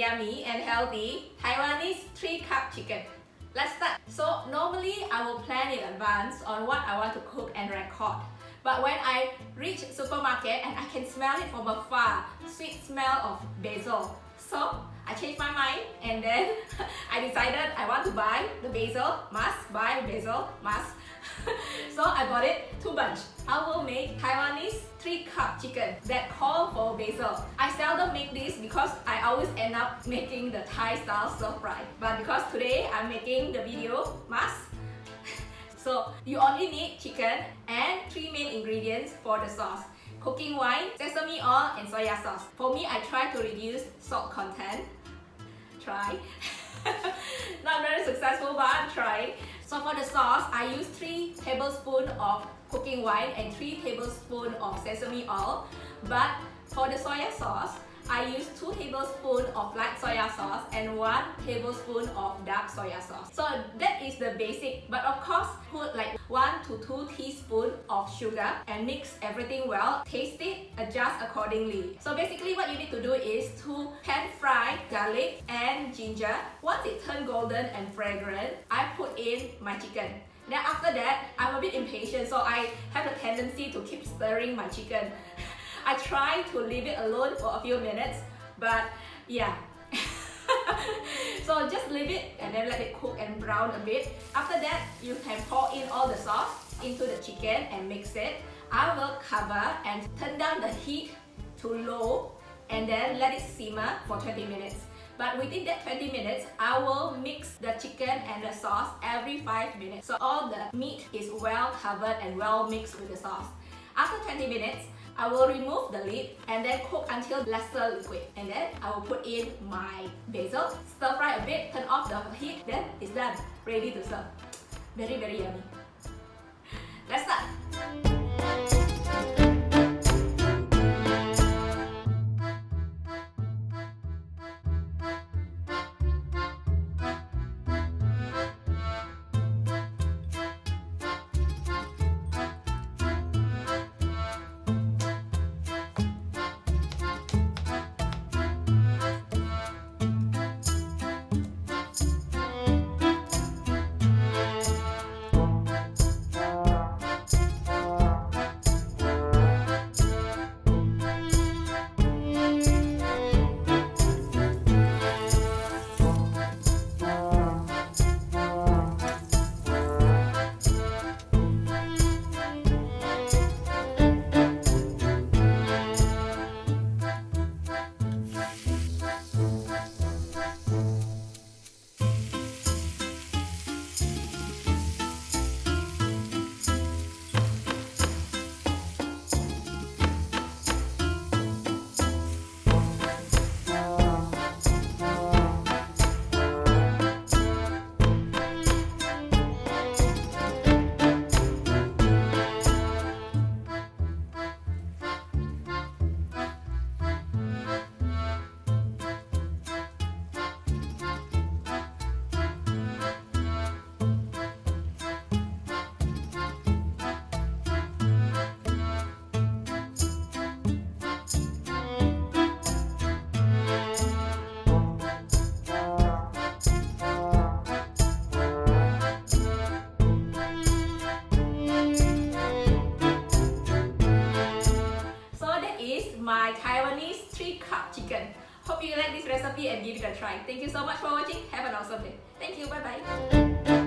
yummy and healthy Taiwanese 3-cup chicken. Let's start. So normally I will plan in advance on what I want to cook and record. But when I reach supermarket and I can smell it from afar, sweet smell of basil. So I changed my mind and then I decided I want to buy the basil, must buy basil, must. So I bought it 2 bunch. I will make Taiwanese 3-cup chicken that call for basil. I seldom make this because I always end up making the Thai style stir fry. But because today I'm making the video, must. So you only need chicken and 3 main ingredients for the sauce. Cooking wine, sesame oil and soya sauce. For me, I try to reduce salt content. Try. Not very successful, but try. So for the sauce, I use 3 tablespoons of cooking wine and 3 tablespoons of sesame oil. But for the soya sauce, I use 2 tablespoons of light soya sauce and 1 tablespoon of dark soya sauce. So that is the basic, but of course put like 1 to 2 teaspoons of sugar and mix everything well. Taste it, adjust accordingly. So basically what you need to do is to pan fry garlic and ginger. Once it turns golden and fragrant, I put in my chicken. Then after that, I'm a bit impatient, so I have a tendency to keep stirring my chicken. I try to leave it alone for a few minutes, but yeah. So just leave it and then let it cook and brown a bit. After that, you can pour in all the sauce into the chicken and mix it. I will cover and turn down the heat to low and then let it simmer for 20 minutes. But within that 20 minutes, I will mix the chicken and the sauce every 5 minutes. So all the meat is well covered and well mixed with the sauce. After 20 minutes, I will remove the lid and then cook until lesser liquid. And then I will put in my basil, stir fry a bit, turn off the heat, then it's done. Ready to serve. Very, very yummy. Let's start. My Taiwanese 3-cup chicken. Hope you like this recipe and give it a try. Thank you so much for watching. Have an awesome day. Thank you. Bye bye.